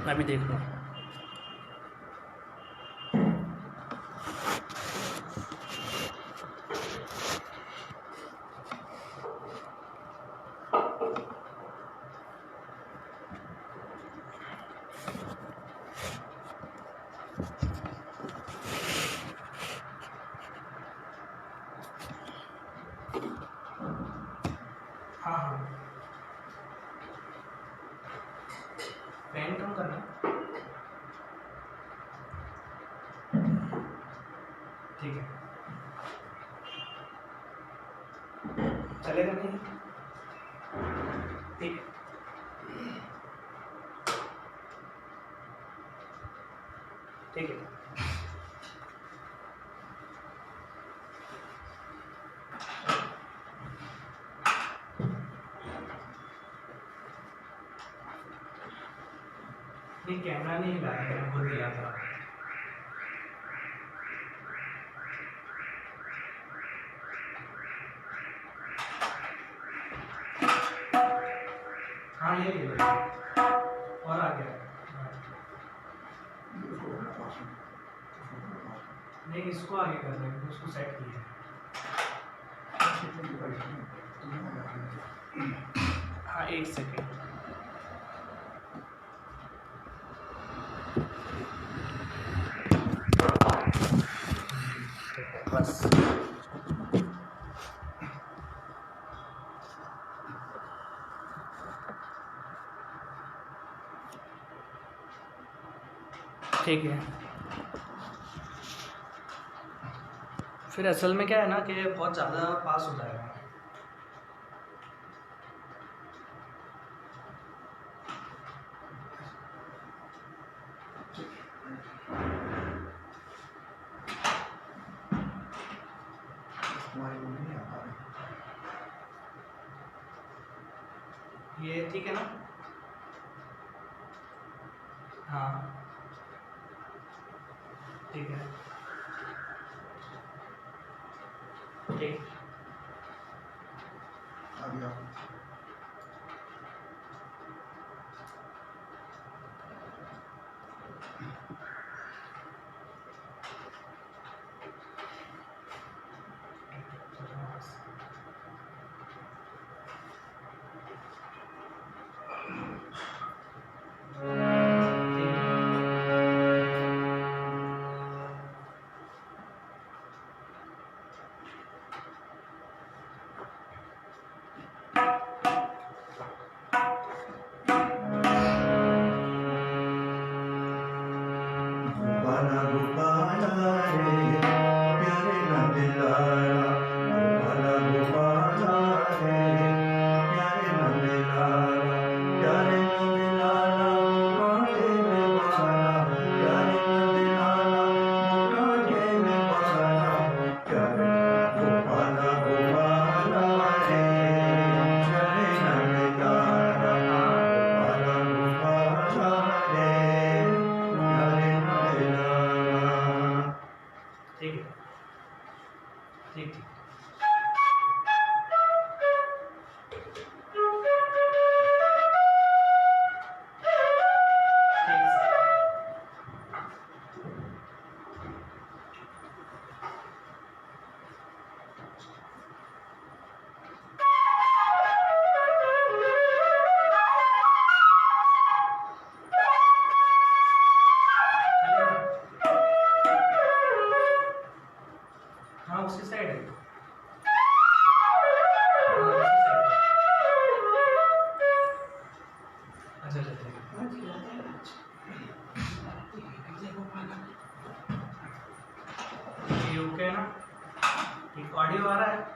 मैं भी देख लूँ। हाँ हाँ, फैन कम करना। ठीक है, चलेगा नहीं? ठीक है। ठीक है। नहीं, कैमरा नहीं हिलाया, मैं भूल गया था। हाँ, ये ले लो और आ गया। नहीं, इसको आगे कर रहे हैं, उसको सेट किया। हाँ, एक सेकेंड। बस ठीक है। फिर असल में क्या है ना कि बहुत ज़्यादा पास हो जाएगा। ये ठीक है ना? हाँ ठीक है। ठीक। ठीक ठीक। हाँ, उसी साइड है। अच्छा अच्छा ठीक है। ओके है ना? ठीक, ऑडियो आ रहा है?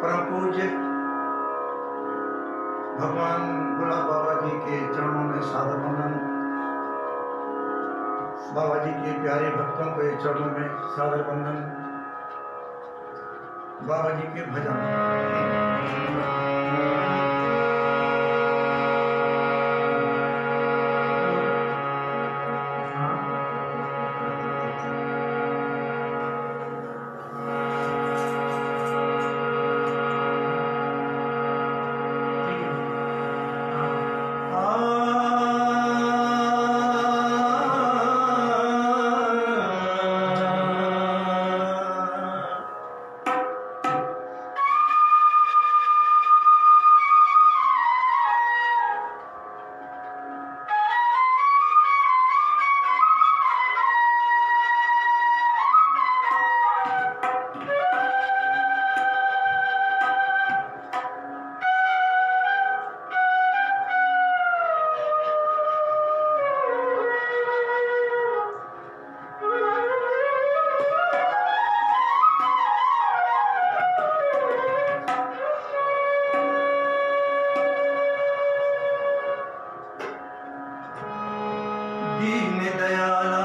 परम पूज्य भगवान गुलाब बाबा जी के चरणों में सादर वंदन। बाबा जी के प्यारे भक्तों के चरणों में सादर वंदन। बाबा जी के भजन। दीन दयाला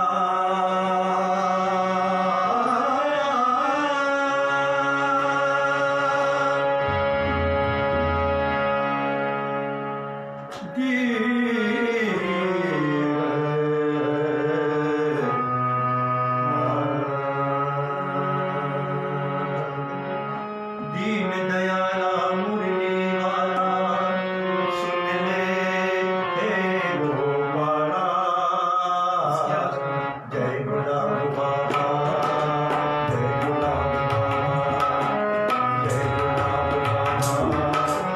दीन दयाला मुरली वाला सुन ले हे गोपाला। जय गुलाब बाबा, जय गुलाब बाबा, जय गुलाब बाबा,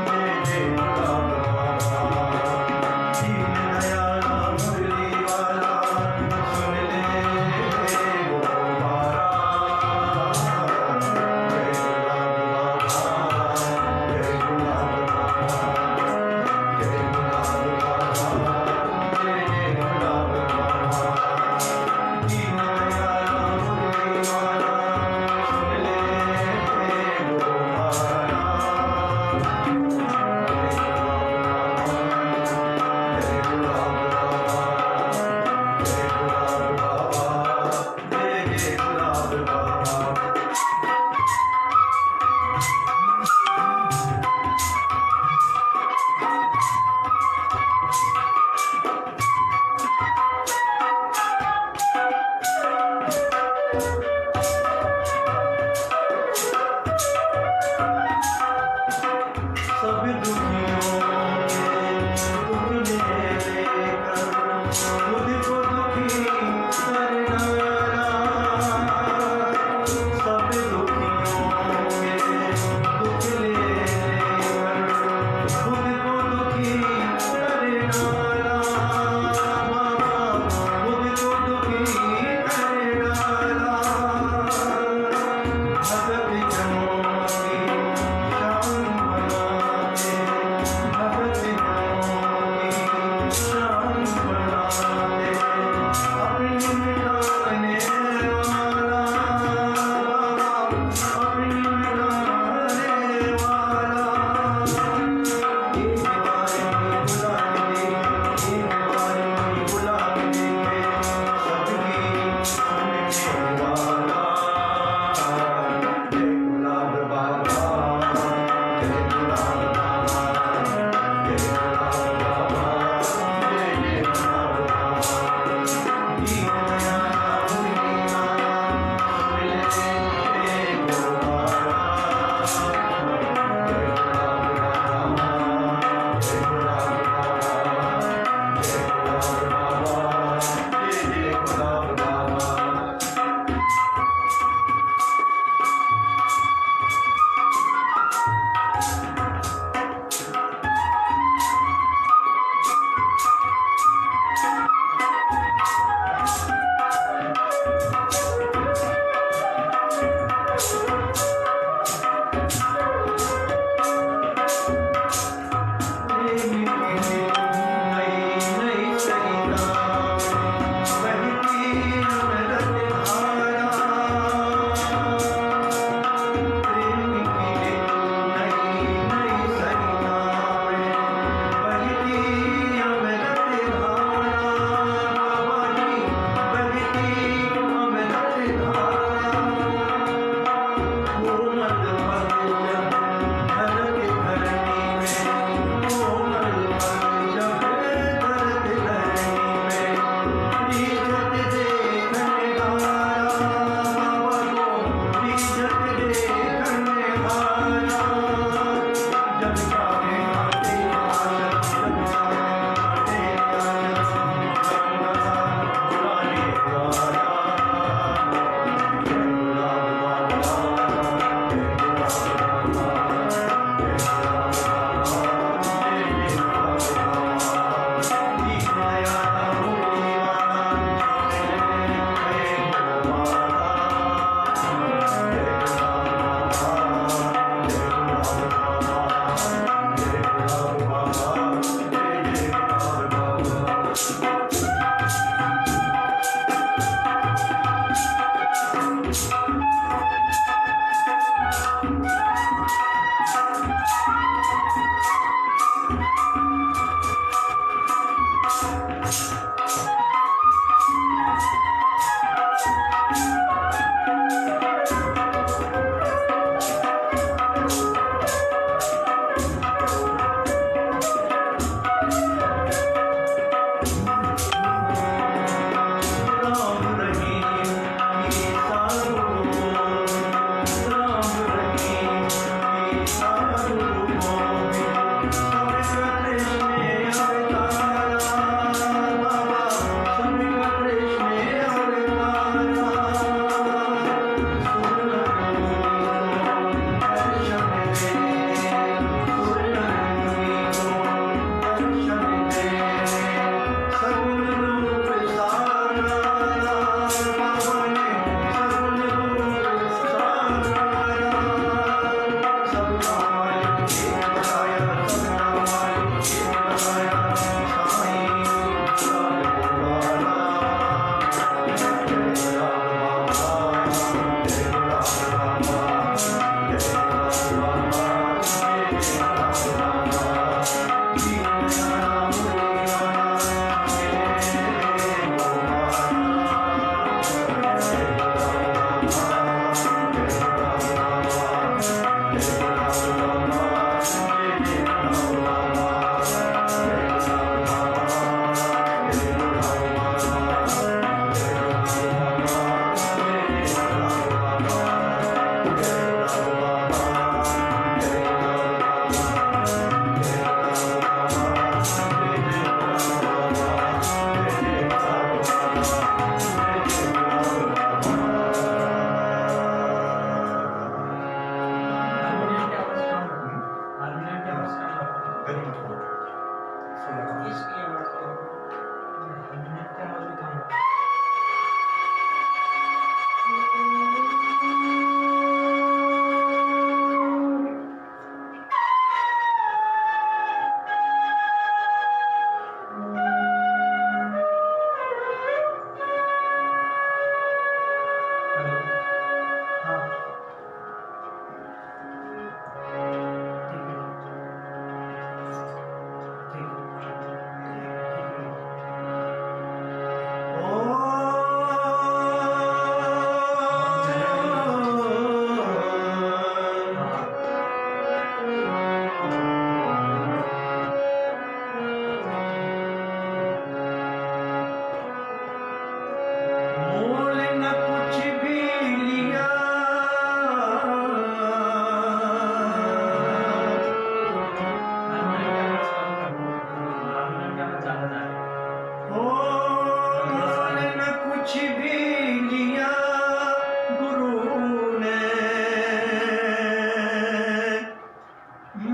जय जय गुलाब बाबा।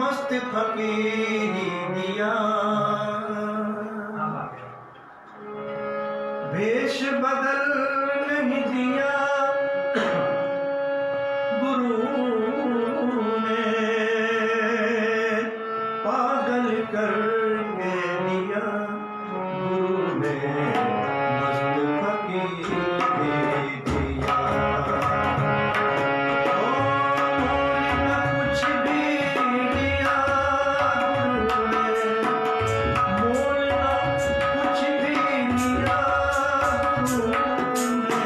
मस्त फकीरी दिया, आप आगे। भेष बदल नहीं दिया गुरु ने, पागल करके दिया गुरु ने, मस्त फकीरी दिया। ओ मोल न कुछ भी लिया गुरु ने, मोल न कुछ भी लिया गुरु ने,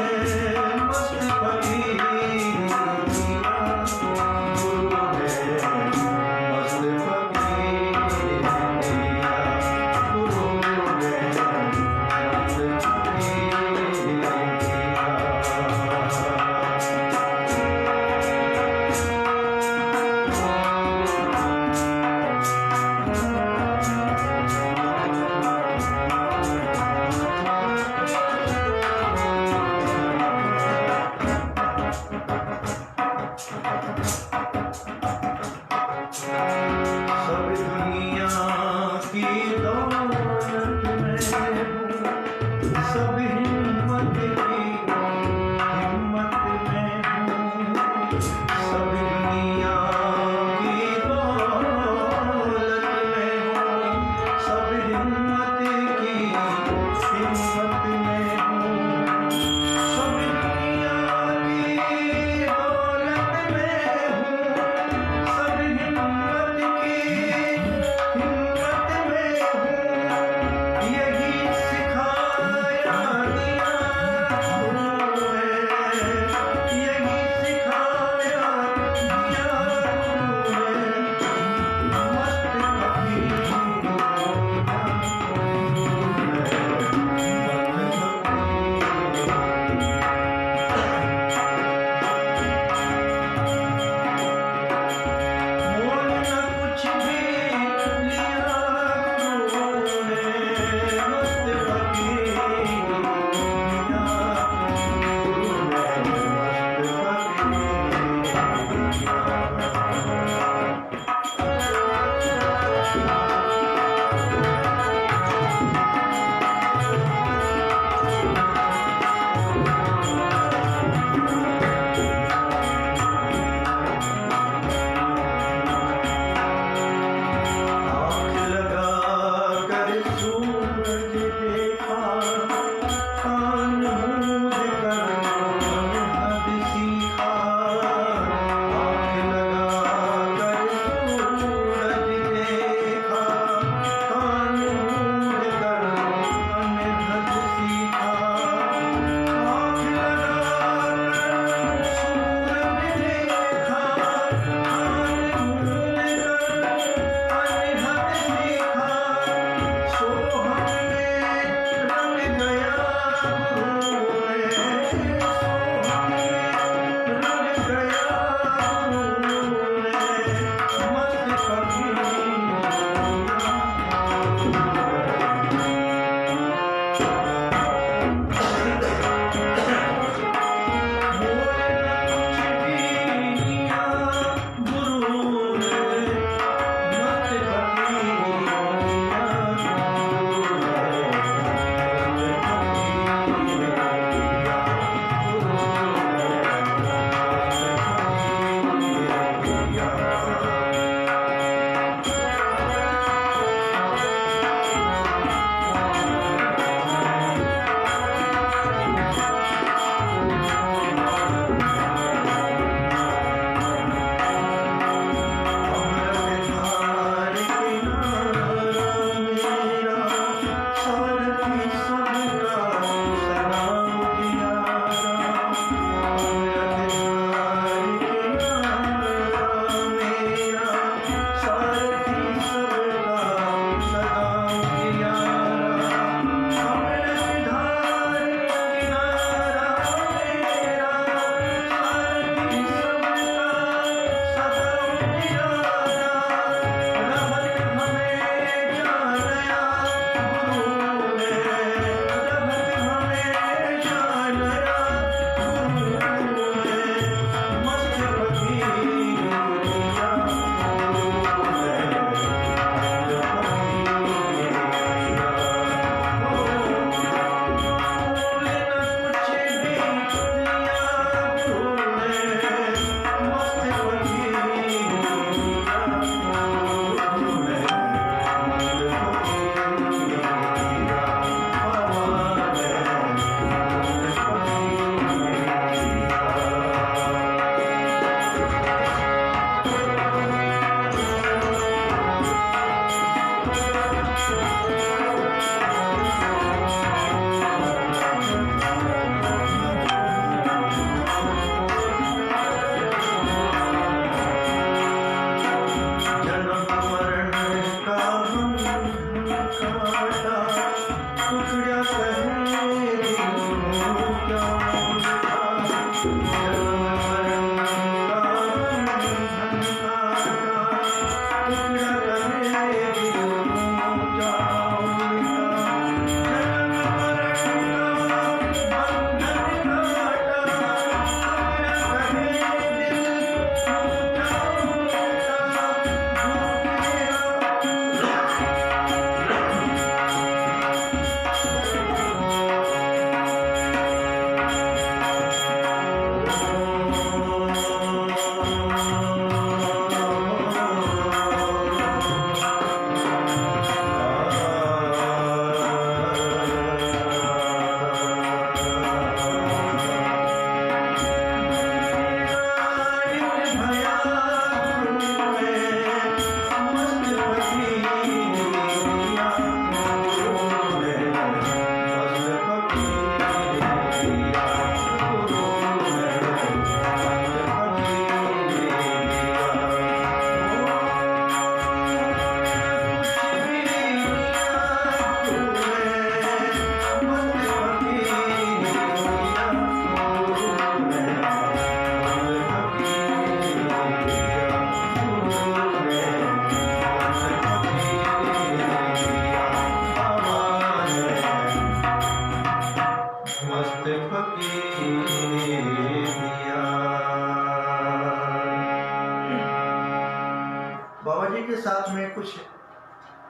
बाबा जी के साथ में कुछ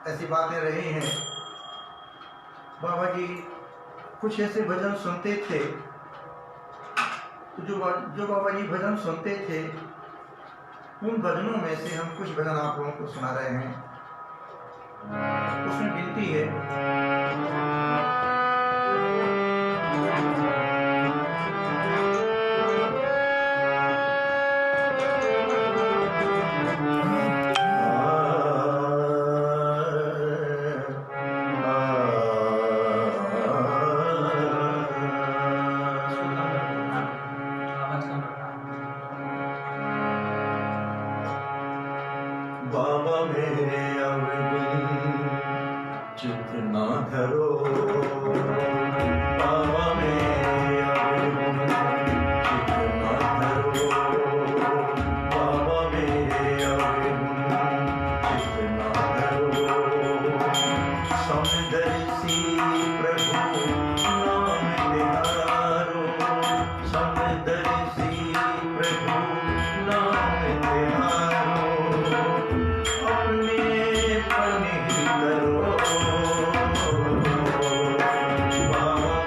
ऐसी बातें रही हैं। बाबा जी कुछ ऐसे भजन सुनते थे, तो जो बाबा जी भजन सुनते थे, उन भजनों में से हम कुछ भजन आप लोगों को सुना रहे हैं। उसमें विनती है, आवाज कम रखना। बाबा मेरे अवगुण चित ना धरो, बाबा मेरे अवगुण चित ना धरो, बाबा मेरे अवगुण चित ना धरो। समदर्शी प्रभु नाम तिहारो, समदर्शी प्रभु नाम तिहारो, अपने पर नहीं करो, बाबा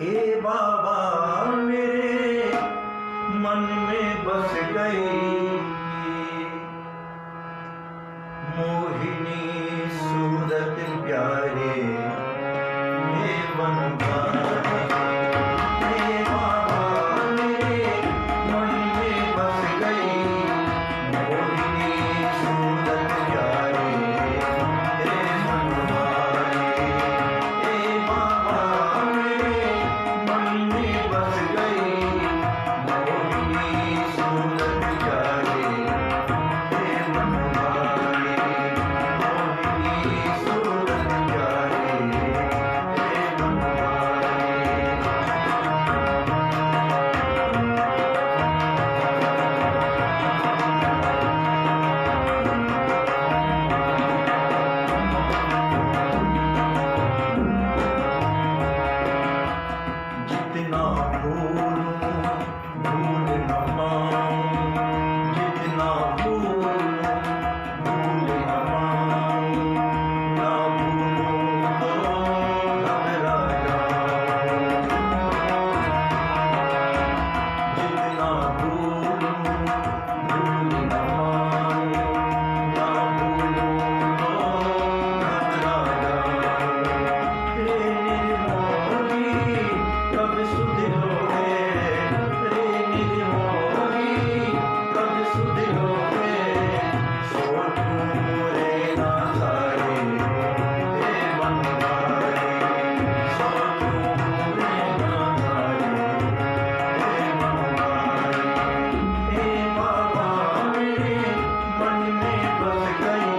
ए बाबा मेरे मन में बस गई मोहिनी सूरत प्यारे हे बनवारी। ए बाबा मेरे मन में बस गई मोहिनी सूरत प्यारे हे बनवारी। ए बाबा मेरे मन में बस गई मोहिनी सूरत प्यारे हे बनवारी। मोहिनी सूरत प्यारे हे बनवारी। जितना भूलूं भूल न पाऊं, जितना भूलूं भूल न पाऊं, ना भूलूं तो घबरा जाऊं। जितना भूलूं भूल न पाऊं, ना भूलूं तो घबरा जाऊं। हे निर्मोही कब सुधिरोगे, रे निर्मोही कब सुधिरोगे, सोचूं रे ना सारे हे बनवारी। सोचूं रे ना सारे हे बनवारी। हे बाबा मेरे मन में बस गई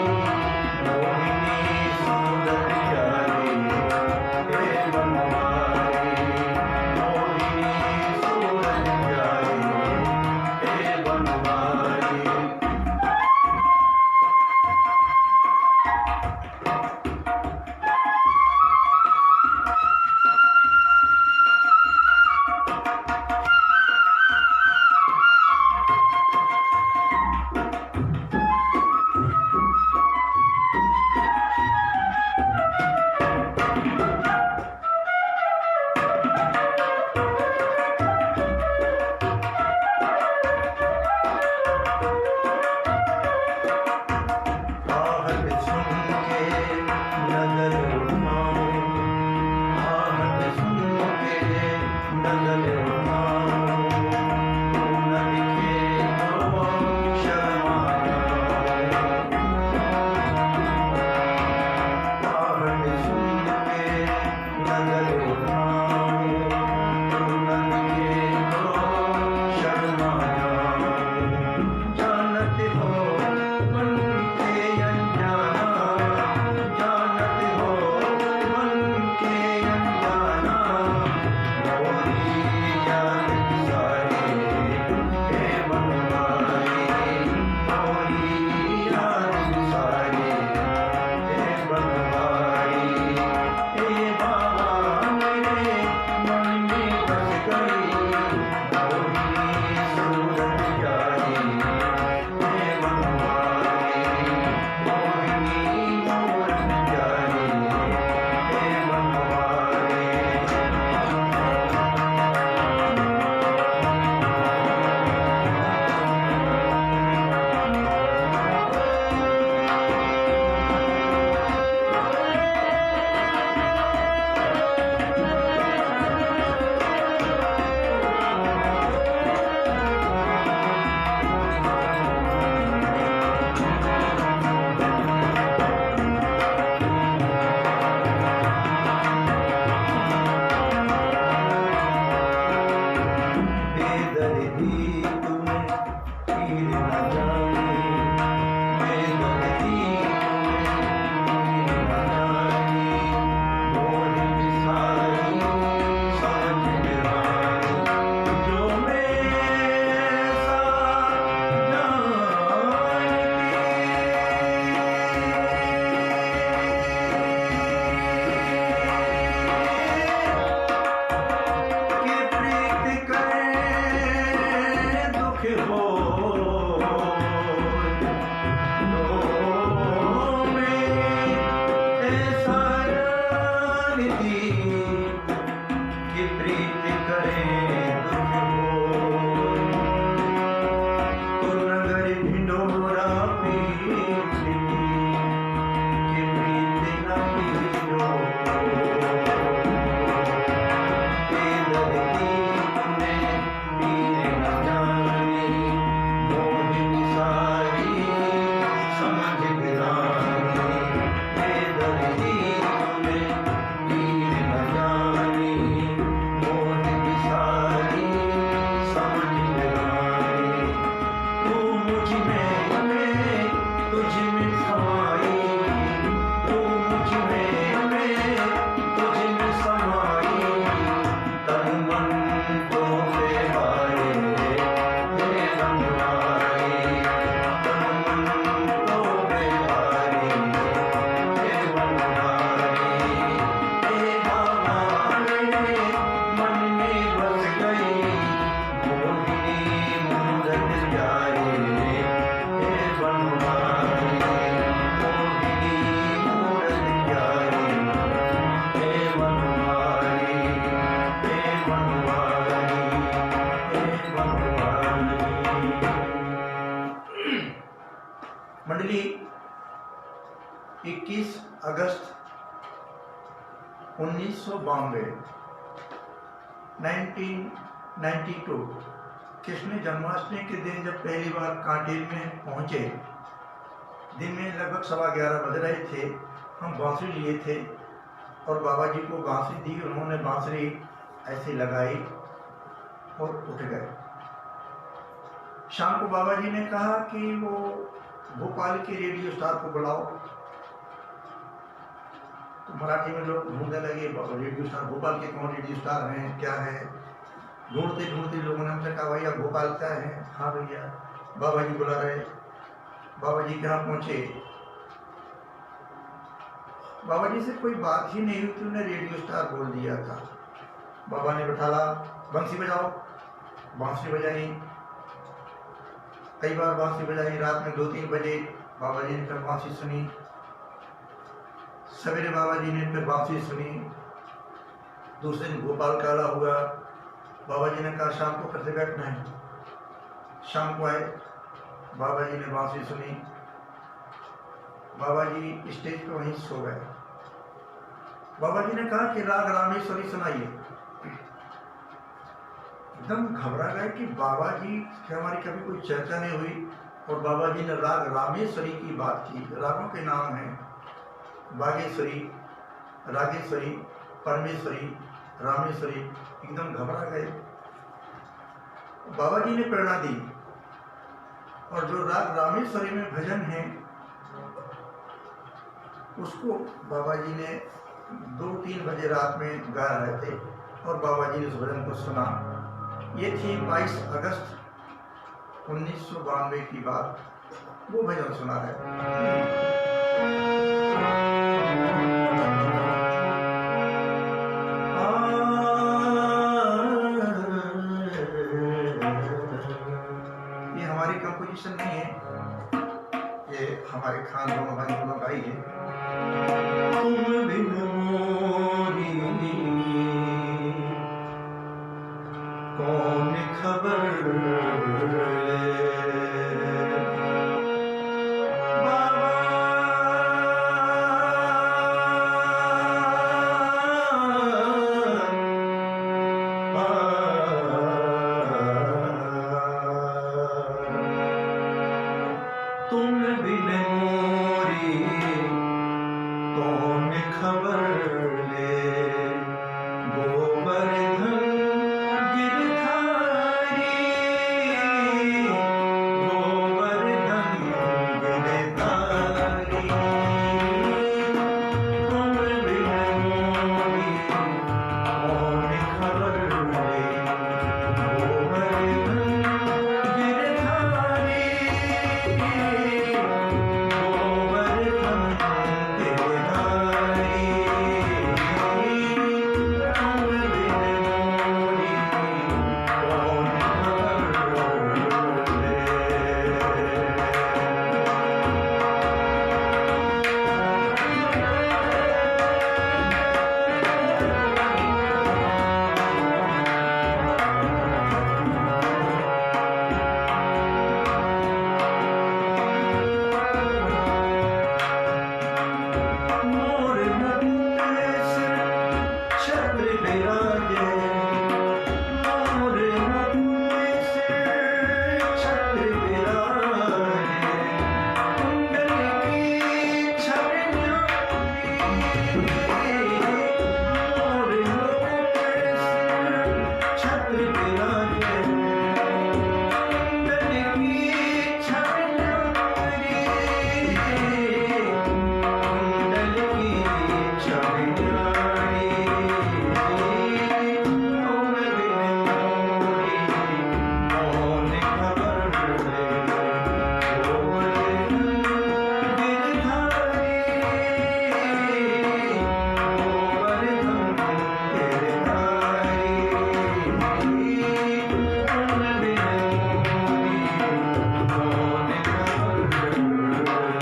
मोहिनी सूरत प्यारी हे बनवारी। मोहिनी सूरत प्यारी हे बनवारी। आहट सुन के नजर उठाऊं, आहट सुन के नजर उठाऊं, तू न दिखे तो शर्मा जाऊं। आहट सुन के नजर उठाऊं, तू न दिखे तो शर्मा जाऊं। जानते हो मन के अनजाना, जानते हो मन के अनजाना, मोरी याद की सारी हे बनवारी। मोरी याद की सारी हे बनवारी। हे बाबा मेरे मन में बस गई मोहिनी सूरत प्यारी हे बनवारी। मोहिनी सूरत प्यारी हे बनवारी। बेदर्दी तुम्हें पीर न जानी, बेदर्दी तुम्हें पीर न जानी, मोहिनी सारी समझ निरानी। जो मेरे साथ जानती कि प्रीत करे दुख हो तो में ऐसा जानती कि प्रीत करें तुझको, तू नगर ढिंढोरा पीती कि प्रीत न पीरो, बेदर्दी तूने पीने न जानी, मोहित सारी समझ गिरानी, बेदर्दी तूने पीने न जानी, मोहित सारी समझ गिरानी, तू मुझ में तुझ में समाई, तू मुझ में तुझ में समाई, तन मन को बेहारे हे बनवारी, तन मन को बेहारे हे बनवारी, हे भवानी मन में बस गई, मोहिनी मूरत प्यारी हे बनवारी, मोहिनी मूरत प्यारी हे बनवारी, हे बनवारी, हे बनवारी। मंडली 21 अगस्त 1992 1992 कृष्ण जन्माष्टमी के दिन जब पहली बार कांटेर में पहुंचे, दिन में लगभग 11:15 बज रहे थे। हम बांसुरी लिए थे और बाबा जी को बांसुरी दी, उन्होंने बांसुरी ऐसे लगाई और उठ गए। शाम को बाबा जी ने कहा कि वो भोपाल के रेडियो स्टार को बुलाओ, तो मराठी में लोग ढूंढने लगे रेडियो स्टार, भोपाल के कौन रेडियो स्टार हैं, क्या है। ढूंढते ढूंढते लोगों ने हमसे कहा भैया भोपाल क्या है। हाँ भैया, बाबा जी बुला रहे। बाबा जी के यहाँ पहुंचे, बाबा जी से कोई बात ही नहीं हुई थी, उन्हें रेडियो स्टार बोल दिया था। बाबा ने बैठाला, बंसी बजाओ, बांसुरी बजाई, कई बार बांसुरी बजाई। रात में 2-3 बजे बाबा जी ने फिर बांसुरी सुनी, सवेरे बाबा जी ने फिर बांसुरी सुनी। दूसरे दिन भोपाल का आला हुआ, बाबा जी ने कहा शाम को फिर से बैठना है। शाम को आए, बाबा जी ने बांसुरी सुनी, बाबा जी स्टेज पे वहीं सो गए। बाबा जी ने कहा कि राग रामेश्वरी सुनाइए। एकदम घबरा गए कि बाबा जी से हमारी कभी कोई चर्चा नहीं हुई और बाबा जी ने राग रामेश्वरी की बात की। रागों के नाम हैं बागेश्वरी, रागेश्वरी, परमेश्वरी, रामेश्वरी। एकदम घबरा गए। बाबा जी ने प्रेरणा दी और जो राग रामेश्वरी में भजन है उसको बाबा जी ने 2-3 बजे रात में गा रहे थे और बाबा जी ने उस भजन को सुना। ये थी 22 अगस्त 1992 की बात। वो भजन सुना है। ये हमारी कंपोजिशन नहीं है, ये हमारे खान दोनों भाई दोनों गाई है। तुम बिन मोरी कौन खबर ले, तुम बिन मोरी कौन खबर ले, गोवर्धन गिरधारी, गोवर्धन गिरधारी। तुम बिन मोरी कौन खबर ले, छत्र विराजे कुंडल की छवि न्यारी, कुंडल की छवि न्यारी। तुम बिन मोरी कौन खबर ले, गोवर्धन गिरधारी, गोवर्धन गिरधारी। तुम बिन मोरी कौन खबर ले।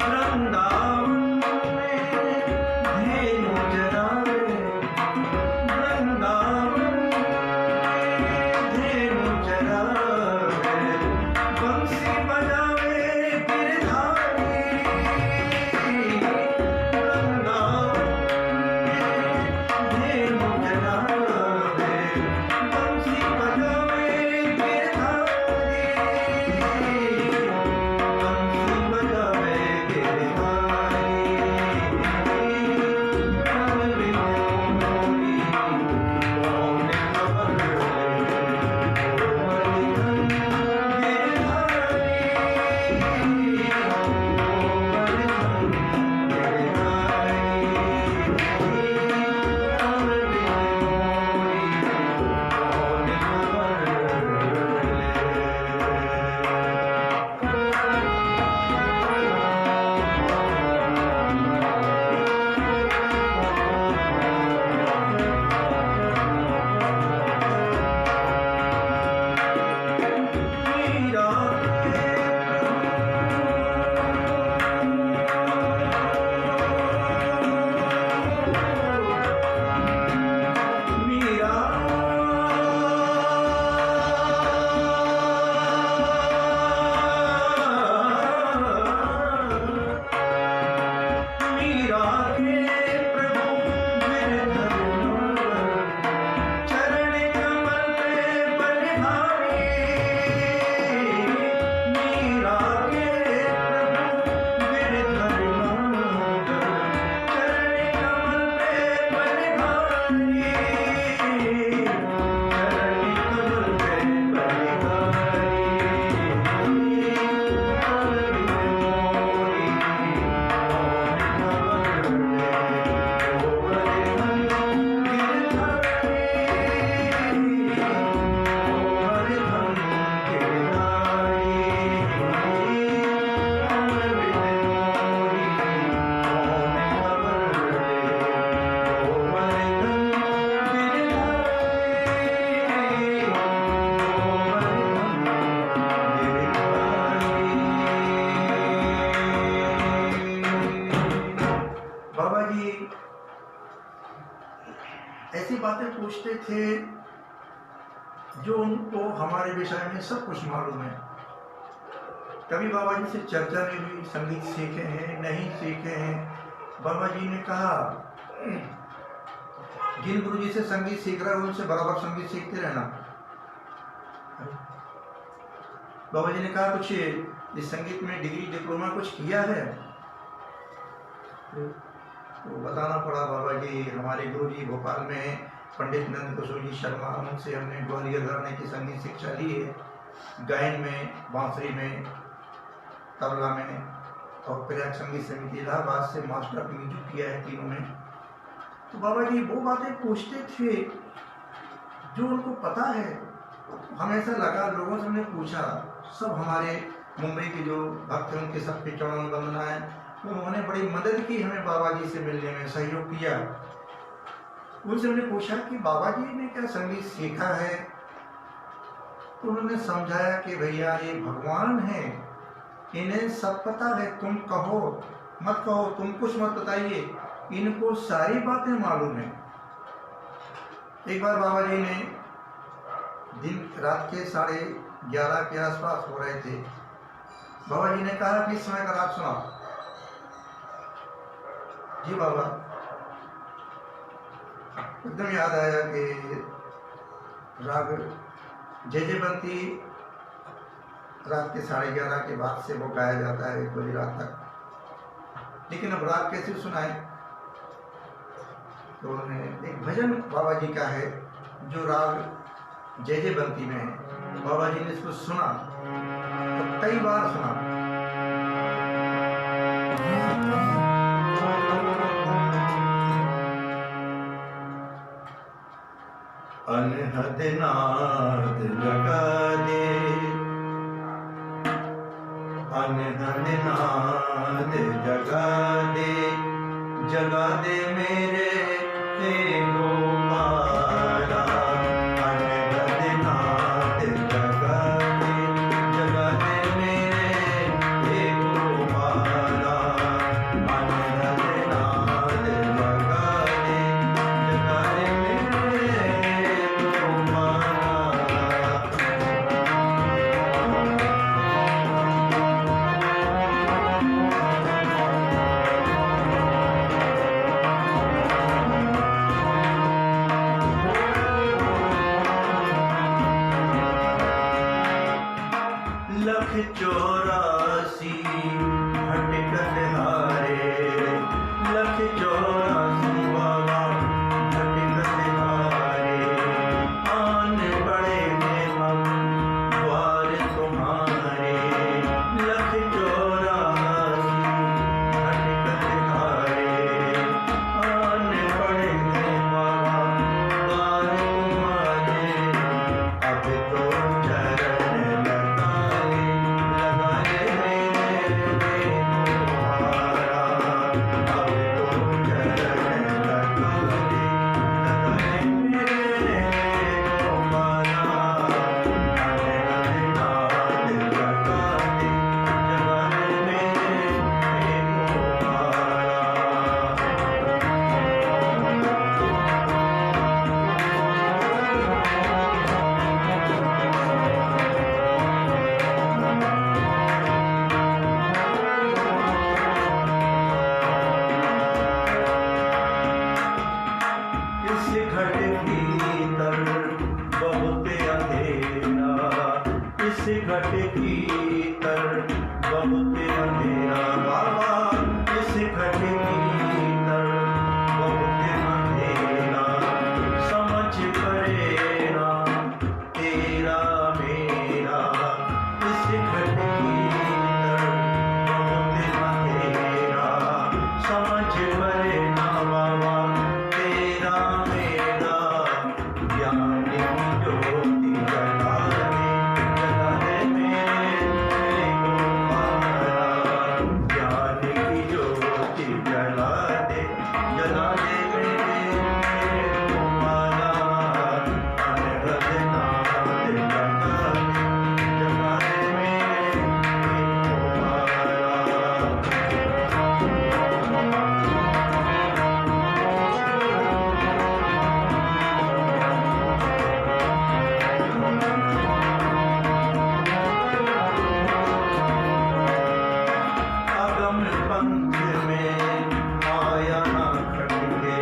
वृंदावन में धेनु चरावे, वृंदावन में धेनु चरावे, बंसी बजावे गिरधारी। वृंदावन में धेनु चरावे, बंसी बजावे गिरधारी, बंसी बजावे गिरधारी। तुम बिन मोरी कौन खबर ले, गोवर्धन गिरधारी, गोवर्धन गिरधारी। तुम बिन मोरी कौन मीरा के प्रभु गिरधर चरण कमल पे बलिहारी। मीरा के प्रभु गिरधर चरण कमल पे बलिहारी, चरण कमल पे बलिहारी। तुम बिन मोरी कौन खबर ले, गोवर्धन गिरधारी, गोवर्धन गिरधारी। तुम बिन मोरी कौन खबर ले, गोवर्धन गिरधारी। बाबा जी ऐसी बातें पूछते थे जो उनको हमारे विषय में सब कुछ मालूम है। कभी बाबा जी से चर्चा में भी संगीत सीखे हैं, नहीं सीखे हैं। बाबा जी ने कहा जिन गुरु जी से संगीत सीख रहे हो उनसे बराबर संगीत सीखते रहना। बाबा जी ने कहा कुछ इस संगीत में डिग्री डिप्लोमा कुछ किया है? तो बताना पड़ा बाबा जी हमारे गुरु जी भोपाल में पंडित नंद किशोर जी शर्मा, उनसे हमने ग्वालियर घराने की संगीत शिक्षा ली है, गायन में, बांसुरी में, तबला में, और प्रयाग संगीत समिति इलाहाबाद से मास्टर ऑफ म्यूजिक किया है तीनों में। तो बाबा जी वो बातें पूछते थे जो उनको पता है। हमेशा लगा, लोगों से हमने पूछा, सब हमारे मुंबई के जो भक्त हैं उनके सबके चरणों में वंदना है, उन्होंने बड़ी मदद की हमें बाबा जी से मिलने में, सहयोग किया। उनसे हमने पूछा कि बाबा जी ने क्या संगीत सीखा है? तो उन्होंने समझाया कि भैया ये भगवान है, इन्हें सब पता है, तुम कहो मत कहो, तुम कुछ मत बताइए, इनको सारी बातें मालूम है। एक बार बाबा जी ने दिन रात के 11:30 के आसपास हो रहे थे। बाबा जी ने कहा कि इस समय का राग सुनाओ। जी बाबा, एकदम याद आया कि राग जयजयवंती रात के 11:30 के बाद से वो गाया जाता है 1 बजे रात तक, लेकिन अब राग कैसे सुनाए? तो उन्हें एक भजन बाबा जी का है जो राग जयजयवंती में है। बाबा जी ने इसको सुना तो कई बार सुना। अनहद नाद लगा दे, अनहद नाद जगा दे, जगा दे मेरे गोपाला। अनहद नाद जगा दे, जगा दे मेरे गोपाला। अनहद नाद जगा दे, जगा दे मेरे गोपाला। लख 84 भटकत हारे, लख 84 बाबा भटकत हारे। आन पड़े हैं हम द्वार तुम्हारे, लख 84 भटकत हारे। आन पड़े हैं बाबा द्वार तुम्हारे, अब तो चरण लगा ले मेरे गोपाला। अब तो चरण लगा ले मेरे गोपाला। अनहद नाद लगा दे, जगा दे मेरे गोपाला। इस घट भीतर बहुत अंधेरा, इस घट भीतर बहुत अंधेरा बाबा। इस घट भीतर बहुत अंधेरा, समझ पड़े ना तेरा मेरा। इस घट भीतर बहुत अंधेरा, समझ पड़े ना बाबा तेरा मेरा। ज्ञान की ज्योति जगा दे मेरे गोपाला। ज्ञान की ज्योति जगा दे मेरे गोपाला। अनहद नाद लगा दे, जगा दे मेरे गोपाला। अगम पंथ में माया ना खटके,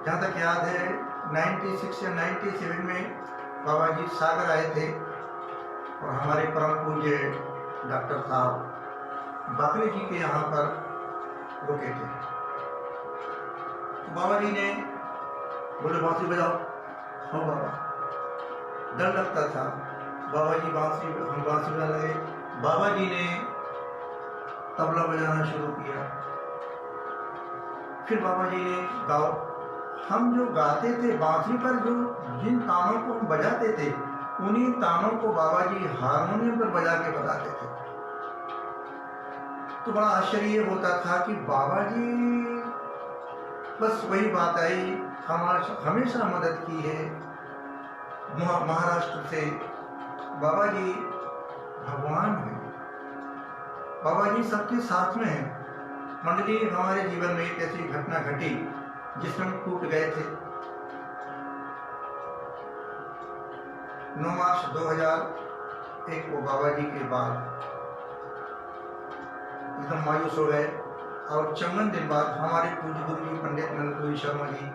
जहाँ तक याद है 96 या 97 में बाबा जी सागर आए थे और हमारे परम पूज्य डॉक्टर साहब बाकरे जी के यहाँ पर रुके थे। तो बाबा जी ने बोले बांसुरी बजाओ। हाँ बाबा, डर लगता था। बाबा जी हम बांसुरी बजाने लगे। बाबा जी ने तबला बजाना शुरू किया। फिर बाबा जी ने गाओ। हम जो गाते थे बांसुरी पर, जो जिन तानों को हम बजाते थे, उन्हीं तानों को बाबा जी हारमोनियम पर बजा के बताते थे। तो बड़ा आश्चर्य होता था कि बाबा जी बस वही बात आई, हमेशा मदद की है। महाराष्ट्र से बाबा जी भगवान हैं, बाबा जी सबके साथ में हैं। मंडली, हमारे जीवन में एक ऐसी घटना घटी जिसमें हम टूट गए थे। 9 मार्च 2001 को बाबा जी के बाद एकदम मायूस हो गए और चंगन दिन बाद हमारे पूज्य गुरु जी पंडित नंदपुरी शर्मा जी,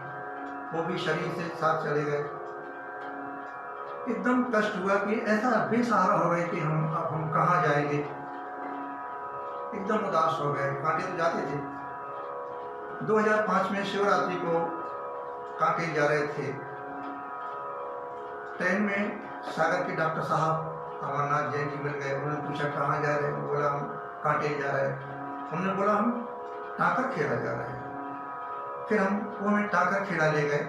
वो भी शरीर से साथ चले गए। एकदम कष्ट हुआ कि ऐसा बेसहारा हो गए कि हम कहाँ जाएंगे। एकदम उदास हो गए। कांटे तो जाते थे। 2005 में शिवरात्रि को कांटे जा रहे थे। ट्रेन में सागर के डॉक्टर साहब अमरनाथ जैन जी मिल गए। उन्होंने पूछा कहाँ जा रहे हैं? बोला हम कांटे जा रहे हैं। हमने बोला हम टाकर खेड़ा जा रहे हैं। फिर हम उन्हें टाकर खेड़ा ले गए।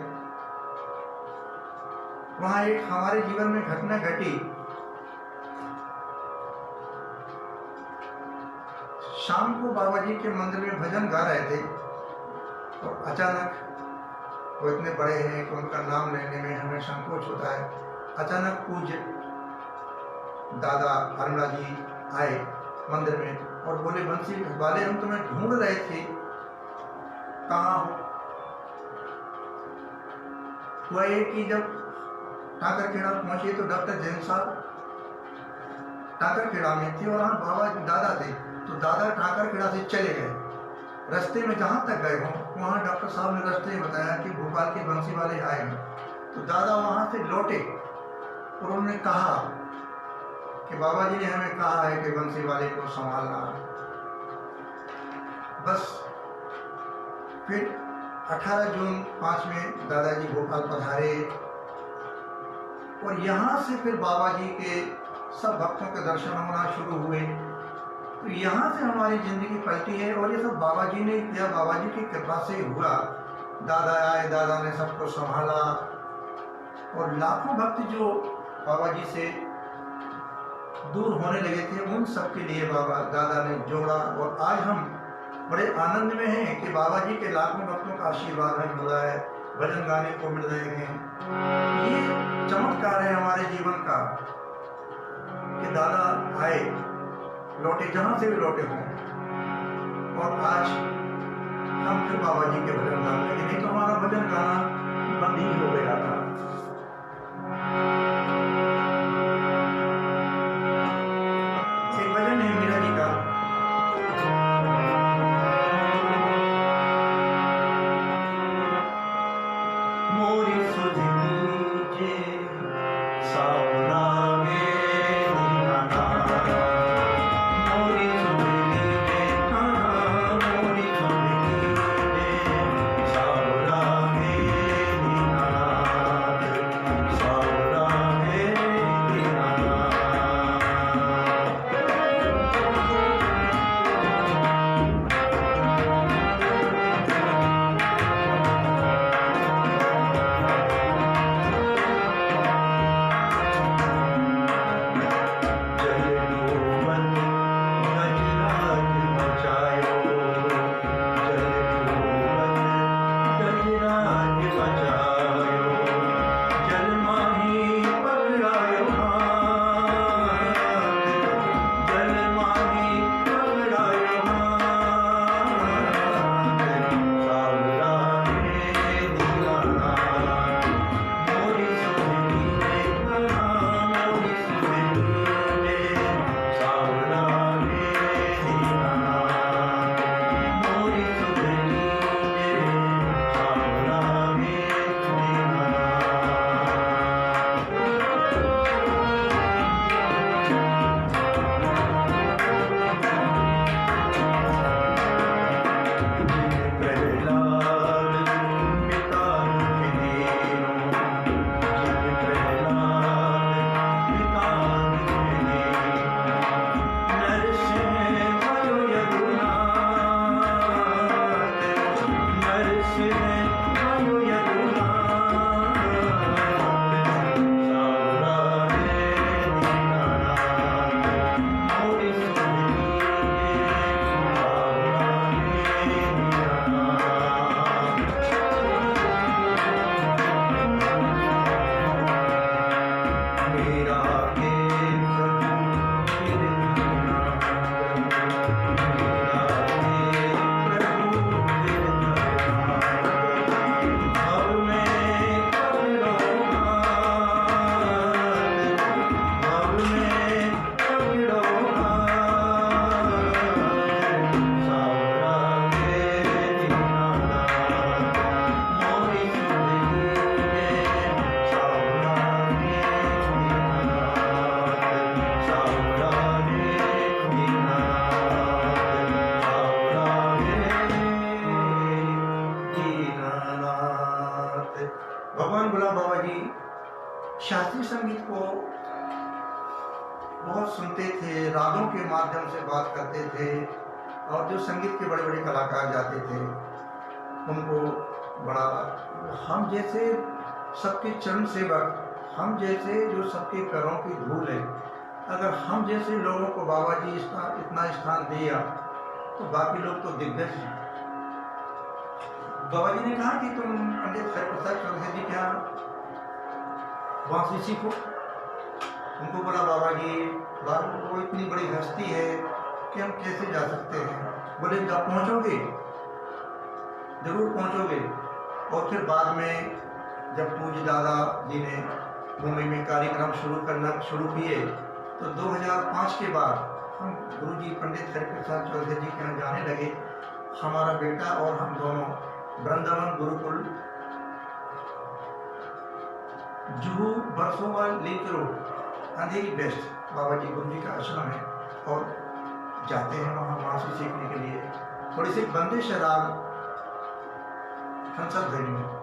वहाँ एक हमारे जीवन में घटना घटी। शाम को बाबा जी के मंदिर में भजन गा रहे थे और अचानक, वो इतने बड़े हैं कि उनका नाम लेने में हमें संकोच होता है, अचानक पूज्य दादा हरमला जी आए मंदिर में और बोले बंसी वाले, हम तुम्हें ढूंढ रहे थे, कहाँ हो? हुआ ये कि जब टाकर खेड़ा पहुंचे तो डॉक्टर जैन साहब टाकर खेड़ा में थे और वहाँ बाबा दादा थे। तो दादा टाकर खेड़ा से चले गए। रास्ते में जहाँ तक गए हों वहाँ डॉक्टर साहब ने रास्ते में बताया कि भोपाल के बंसी वाले आए हैं। तो दादा वहाँ से लौटे और उन्होंने कहा कि बाबा जी ने हमें कहा है कि बंसी वाले को संभालना। बस फिर 18 जून 5 में दादाजी भोपाल पधारे और यहाँ से फिर बाबा जी के सब भक्तों के दर्शन होना शुरू हुए। तो यहाँ से हमारी जिंदगी पलटी है और ये सब बाबा जी ने किया, बाबा जी की कृपा से हुआ। दादा आए, दादा ने सबको संभाला और लाखों भक्त जो बाबा जी से दूर होने लगे थे उन सब के लिए बाबा दादा ने जोड़ा। और आज हम बड़े आनंद में हैं कि बाबा जी के लाखों भक्तों का आशीर्वाद हमें मिला है, भजन गाने को मिल रहे हैं। ये चमत्कार है हमारे जीवन का कि दादा आए, लौटे जहां से भी लौटे हों और आज हम फिर बाबा जी के भजन गाने लगे। नहीं तो हमारा भजन गाना बंद ही हो गया था। एक भजन है मीरा जी का, मोरी सुध लीजे सावला सावला भगवान गुलाम बाबा जी शास्त्रीय संगीत को बहुत सुनते थे, रागों के माध्यम से बात करते थे, और जो संगीत के बड़े बड़े कलाकार जाते थे उनको बड़ा, हम जैसे सबके चरण सेवक, हम जैसे जो सबके पैरों की धूल है, अगर हम जैसे लोगों को बाबा जी इतना स्थान दिया तो बाकी लोग तो दिग्गज हैं। बाबा जी ने कहा कि तुम पंडित हरिप्रसाद चौधरी जी क्या बांसुरी सीखो। उनको बोला बाबा जी, बाबू वो इतनी बड़ी हस्ती है कि हम कैसे जा सकते हैं। बोले जब पहुंचोगे जरूर पहुंचोगे। और फिर बाद में जब पूज्य दादा जी ने मुंबई में कार्यक्रम शुरू किए तो 2005 के बाद हम गुरुजी पंडित हरिप्रसाद चौधरी जी के यहाँ जाने लगे। हमारा बेटा और हम दोनों वृंदावन गुरुकुल जुहू बरसोवाल लिंक रोड अंधेरी बेस्ट बाबा जी गुरु जी का आश्रम है, और जाते हैं वहाँ से सीखने के लिए। थोड़ी सी बंदिश है राग हंसक ध्वनि में।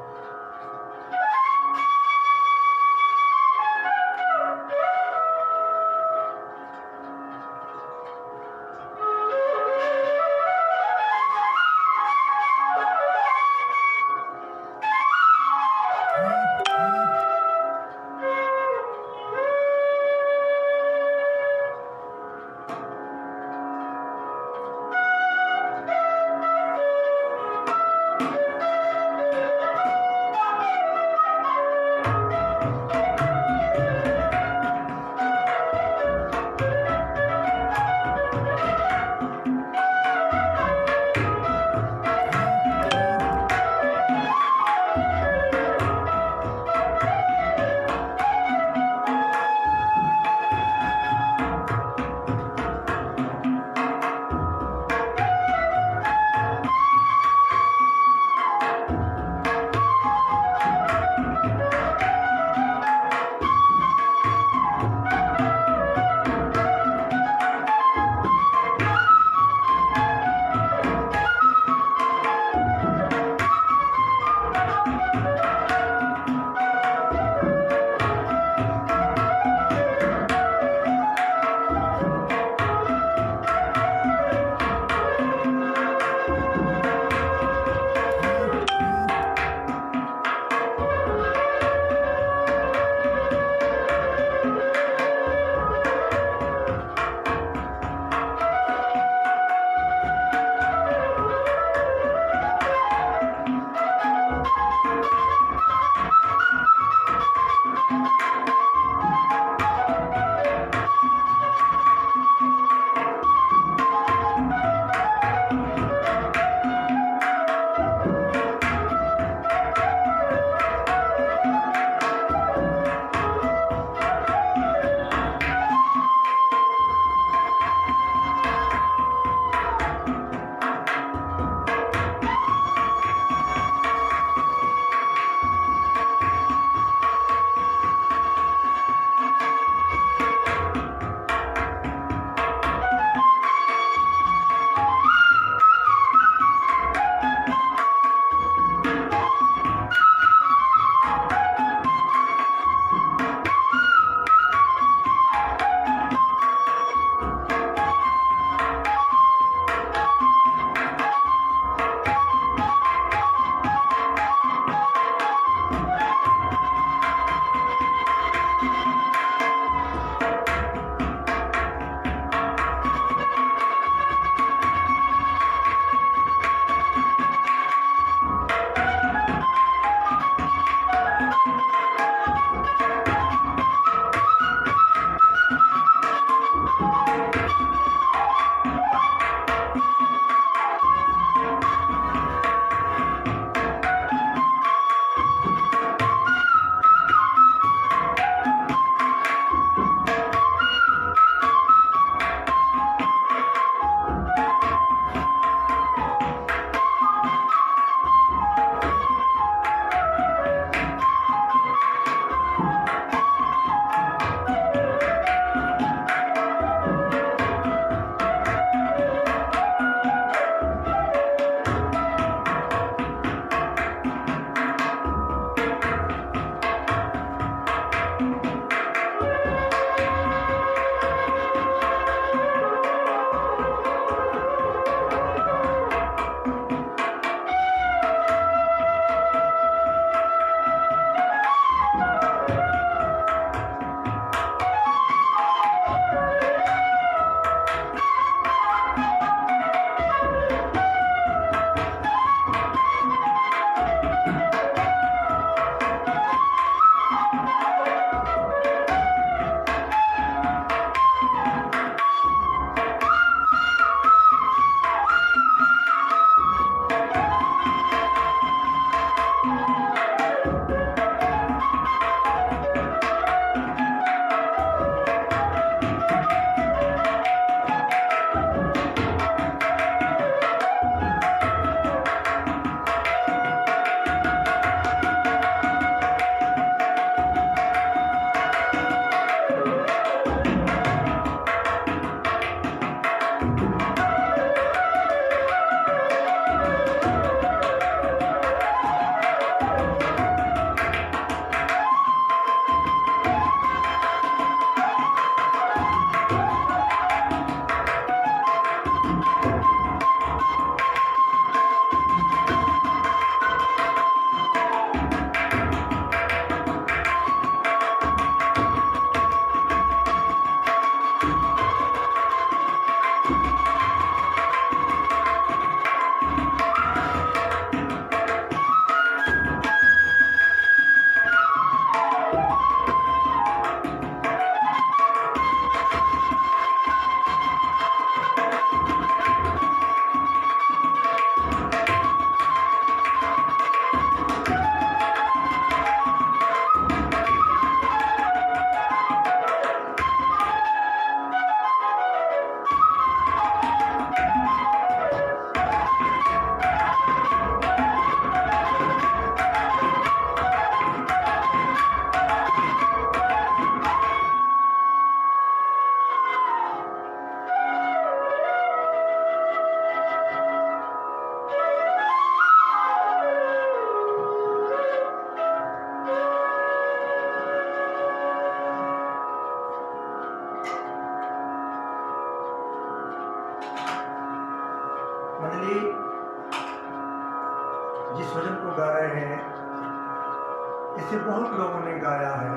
इसे बहुत लोगों ने गाया है।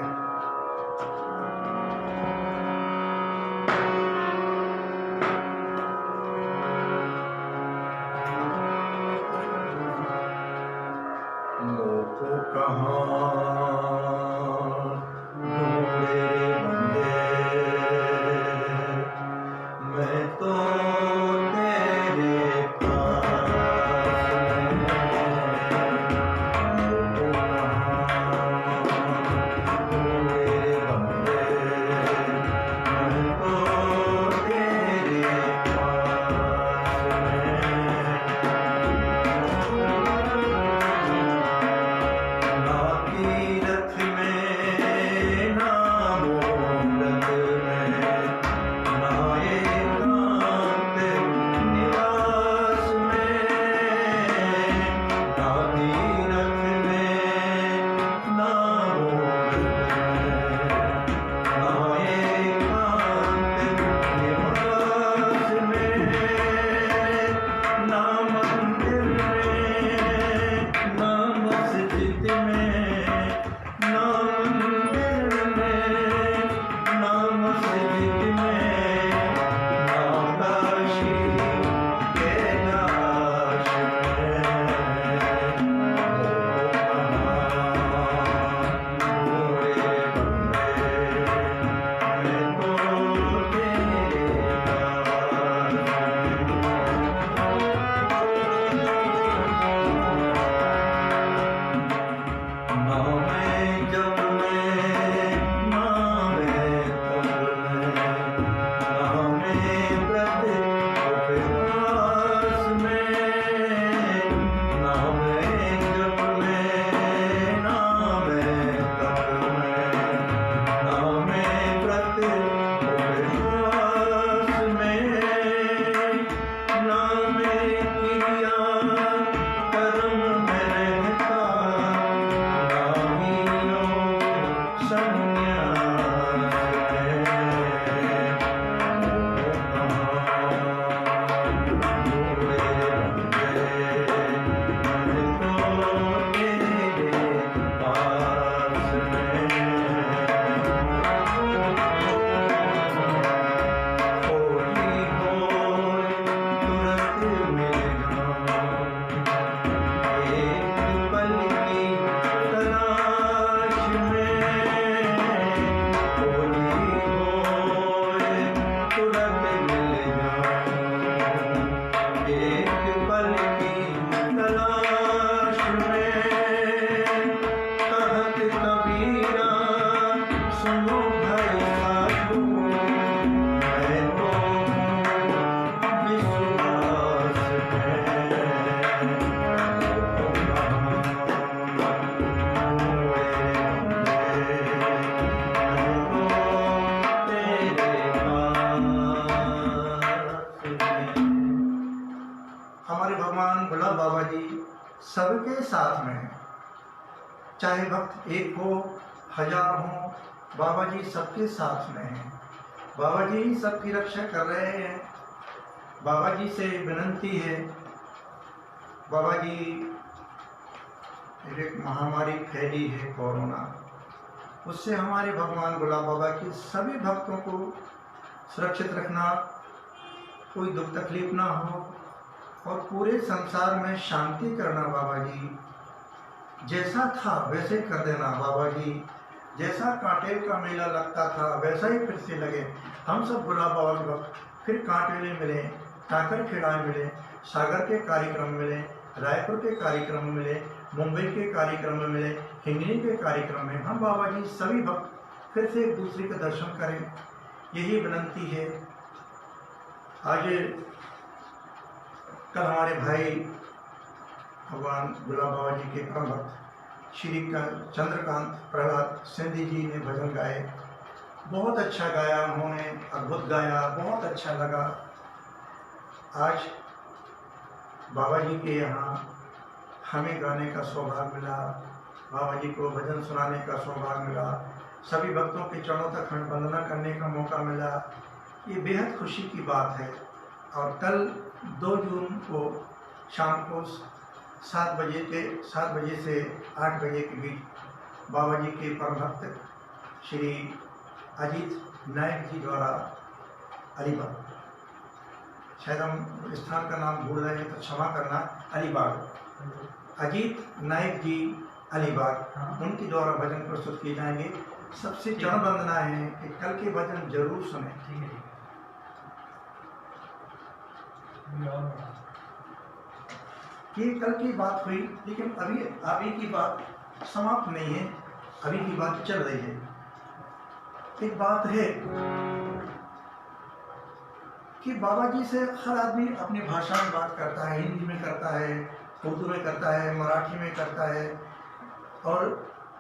लोगों कहाँ ढूंढे बंदे, मैं तो तेरे पास में। लोगों कहाँ ढूंढे बंदे, मैं तो तेरे पास में। ना तीरथ में ना मोहब्बत में, ना एकांत निवास में। ना तीरथ में ना मोहब्बत में, ना एकांत निवास में। ना मंदिर में ना मस्जिद में, ना मंदिर में ना मस्जिद में। ना काशी कैलाश में। ढूंढे बंदे, मैं तो तेरे पास ना मैं जब मैं ना मैं तब मैं, ना मैं व्रत उपवास में। ना मैं जब मैं ना मैं तब मैं, ना मैं व्रत उपवास में। ना मैं किया कर्म में रहता, ना ही योग संन्यास में। ढूंढे बंदे, मैं तो तेरे पास में। होली होए तुरंत मिल जाऊं, एक पल की तलाश में। होली होए तुरंत मिल जाऊं, एक पल की तलाश में। कहत कबीरा सुनो भाई साधु, मैं तो हूँ विश्वास में। हमारे भगवान भोला बाबा जी सबके साथ में हैं। चाहे भक्त एक हो, हजार हो, बाबा जी सबके साथ में हैं। बाबा जी सबकी रक्षा कर रहे हैं। बाबा जी से विनती है, बाबा जी एक महामारी फैली है कोरोना, उससे हमारे भगवान भोला बाबा के सभी भक्तों को सुरक्षित रखना, कोई दुख तकलीफ ना हो और पूरे संसार में शांति करना। बाबा जी जैसा था वैसे कर देना। बाबा जी जैसा कांटे का मेला लगता था वैसा ही फिर से लगे। हम सब भोला बाबा के वक्त फिर कांटेले मिले, काकर खिड़ाए मिले, सागर के कार्यक्रम मिले, रायपुर के कार्यक्रम में मिले, मुंबई के कार्यक्रम में मिले, हिंगनी के कार्यक्रम में। हम बाबा जी सभी भक्त फिर से एक दूसरे का दर्शन करें, यही विनंती है। आज कल हमारे भाई भगवान भोला बाबा जी के परम भक्त श्री चंद्रकांत प्रहलाद सिंधी जी ने भजन गाए। बहुत अच्छा गाया उन्होंने, अद्भुत गाया, बहुत अच्छा लगा। आज बाबा जी के यहाँ हमें गाने का सौभाग्य मिला, बाबा जी को भजन सुनाने का सौभाग्य मिला, सभी भक्तों के चरणों तक खंड वंदना करने का मौका मिला। ये बेहद खुशी की बात है। और कल 2 जून को शाम को 7 बजे से 8 बजे के बीच बाबा जी के परम भक्त श्री अजीत नायक जी द्वारा अलीबाग, शायद हम स्थान का नाम भूल रहे हैं तो क्षमा करना, अलीबाग, अजीत नायक जी अलीबाग, हाँ। उनके द्वारा भजन प्रस्तुत किए जाएंगे। सबसे चरण वंदना है कि कल के भजन जरूर सुने। ठीक है, ठीक है। ये कल की बात हुई, लेकिन अभी की बात समाप्त नहीं है, अभी की बात चल रही है। एक बात है कि बाबा जी से हर आदमी अपनी भाषा में बात करता है, हिंदी में करता है, उर्दू में करता है, मराठी में करता है, और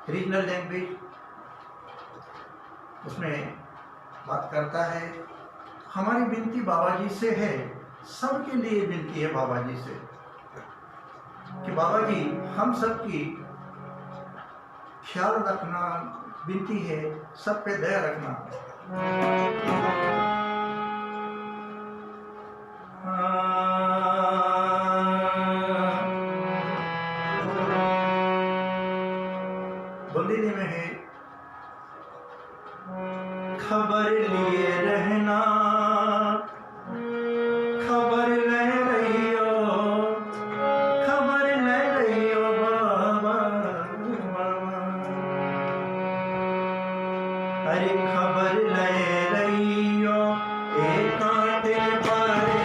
रीजनल लैंग्वेज उसमें बात करता है। हमारी विनती बाबा जी से है, सबके लिए विनती है बाबा जी से कि बाबा जी हम सबकी ख्याल रखना, विनती है सब पे दया रखना। बंदीनी में है, खबर लिए रहना, खबर ले रहियो, खबर ले रहियो बाबा, अरे खबर ले रहियो एक कांटे पारे,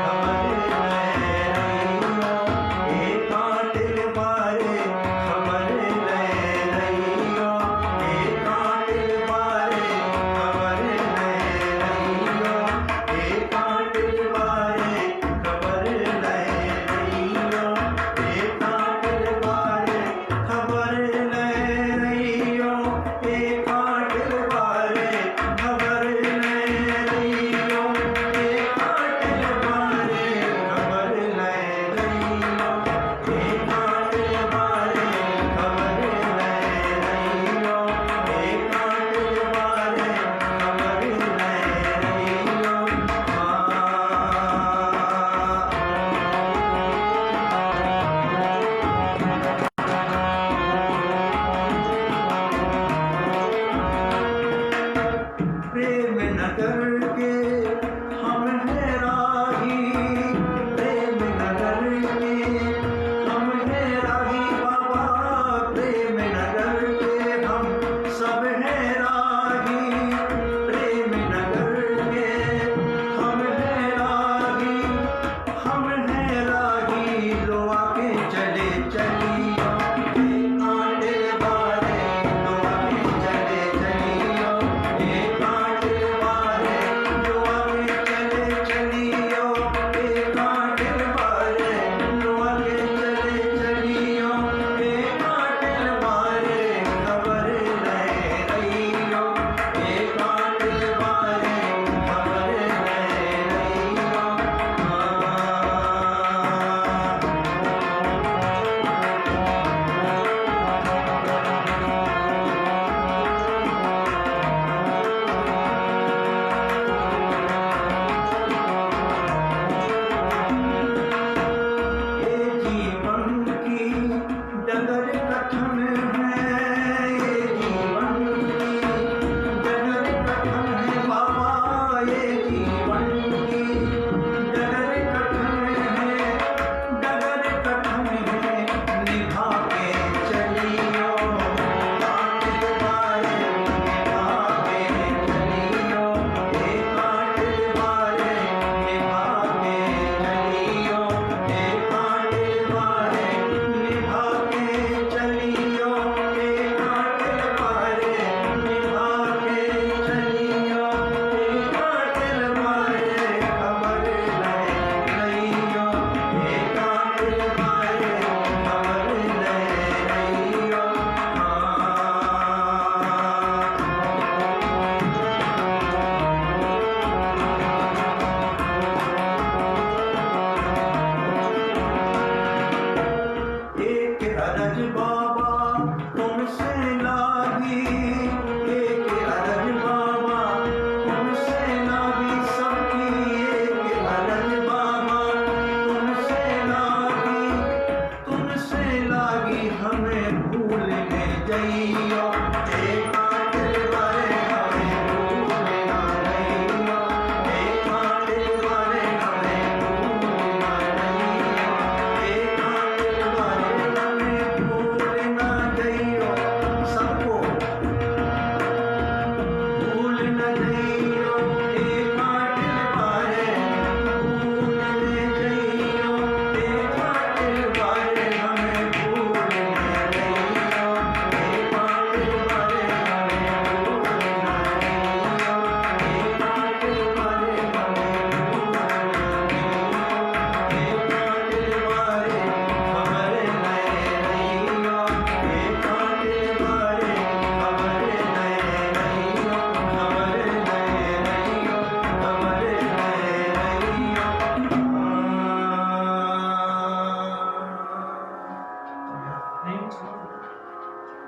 खबर ले रहियो एक कांटे पारे, खबर ले रहियो एक कांटे पारे, खबर ले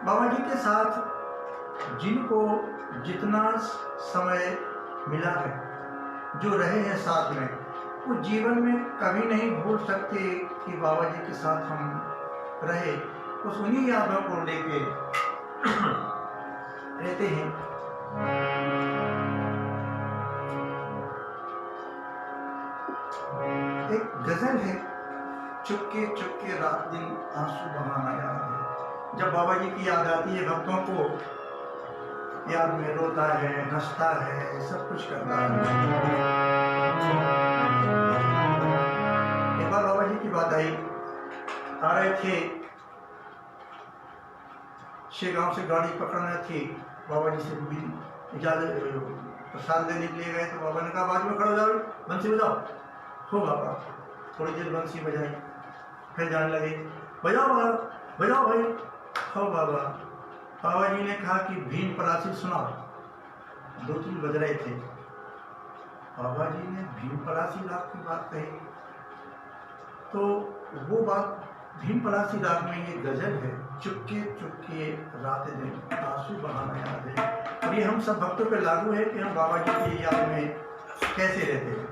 बाबा जी के साथ जिनको जितना समय मिला है, जो रहे हैं साथ में, वो जीवन में कभी नहीं भूल सकते कि बाबा जी के साथ हम रहे। उस उन्हीं यादों को लेके रहते हैं। एक गजल है, चुपके चुपके रात दिन आंसू बहाना याद है। जब बाबा जी की याद आती है, भक्तों को याद में रोता है, हंसता है, सब कुछ करता है। एक बार बाबा जी की बात आई, आ रहे थे शेगांव से, गाड़ी पकड़ना थी, बाबा जी से भी इजाजत प्रसाद लेने के लिए गए तो बाबा ने कहा बाजू में खड़े हो जाओ, बंसी बजाओ। हो बाबा थोड़ी देर बंसी बजाई, फिर जाने लगे, बजाओ बाबा, बजाओ भाई। हो बाबा, बाबा जी ने कहा कि भीम पलासी सुनाओ। 2-3 बज रहे थे, बाबा जी ने भीम पलासी राग की बात कही, तो वो बात भीम पलासी राग में ये गजल है, चुपके चुपके रात दिन आंसू बहाना याद है। और ये हम सब भक्तों पे लागू है कि हम बाबा जी की याद में कैसे रहते हैं।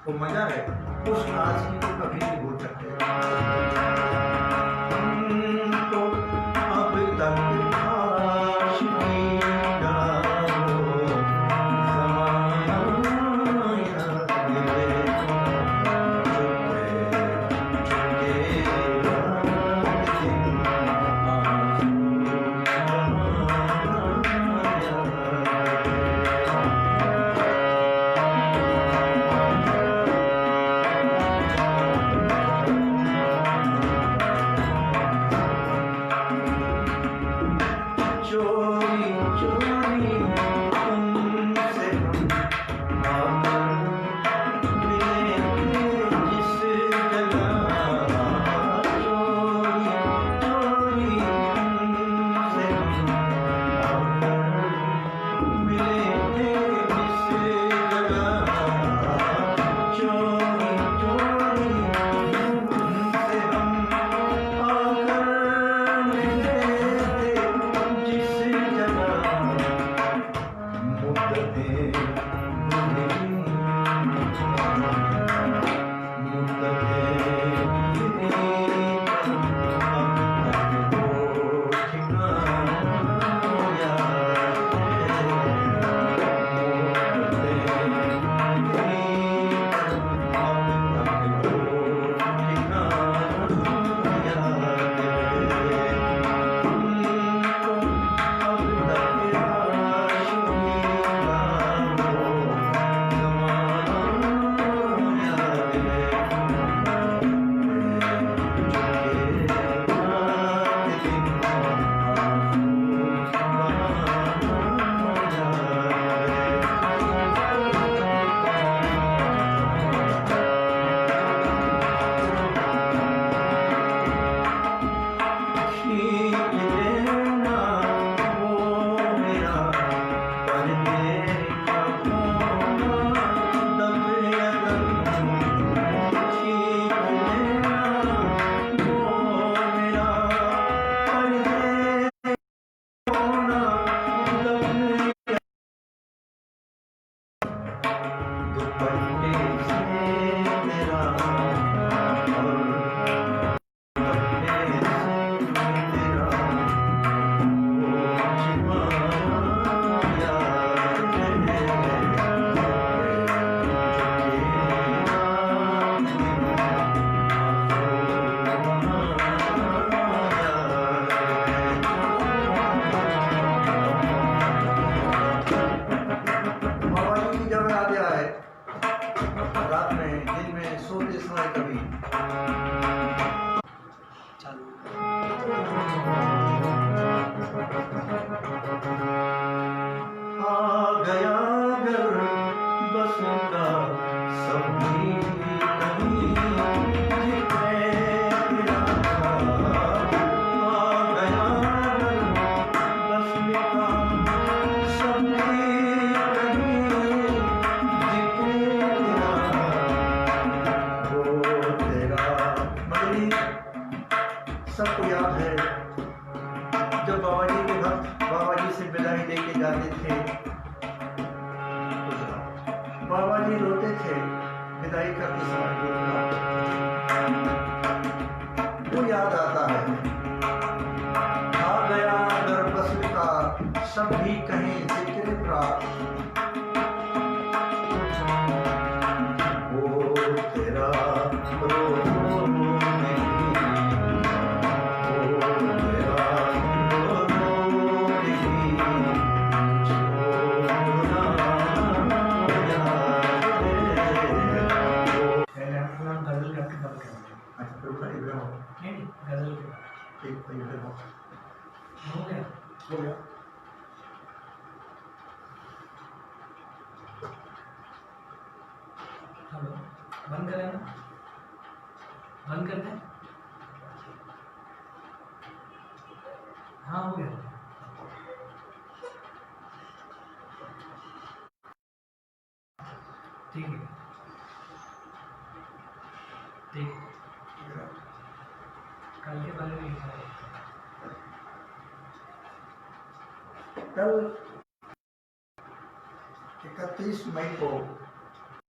वो मजा है, उस आशिकी को कभी नहीं भूल सकते। हमको अब तक आशिकी का वो ज़माना याद है, चुपके रात दिन आंसू बहाना याद चोरी चोरी तुमसे हम मिले जिस जगह, चोरी चोरी तुमसे हम मिले जिस जगह, चोरी चोरी तुमसे हम आकर मिले जिस जगह, मुद्दतें सुनाए कभी। चालू। आ गया घर बस का सभी कहीं जितने गिरा था। आ गया घर बस का सभी कहीं जितने गिरा वो तेरा। मगरी सबको याद है जब बाबा जी के भक्त बाबा जी से विदाई लेके जाते थे, बाबा जी रोते थे विदाई करते समय। वो याद आता है। आ गया अगर बस का सब भी कहीं जिक्र प्राप्त वो तेरा गजल करके बंद करेंगे। अच्छा फिर उठा इधर आओ। नहीं गजल के बाद एक भाई इधर आओ। हो गया। हो गया। हेलो, बंद करें ना, बंद कर दें। हाँ हो गया। ठीक है, ठीक है। कल के बारे में लिखा है। कल 31 मई को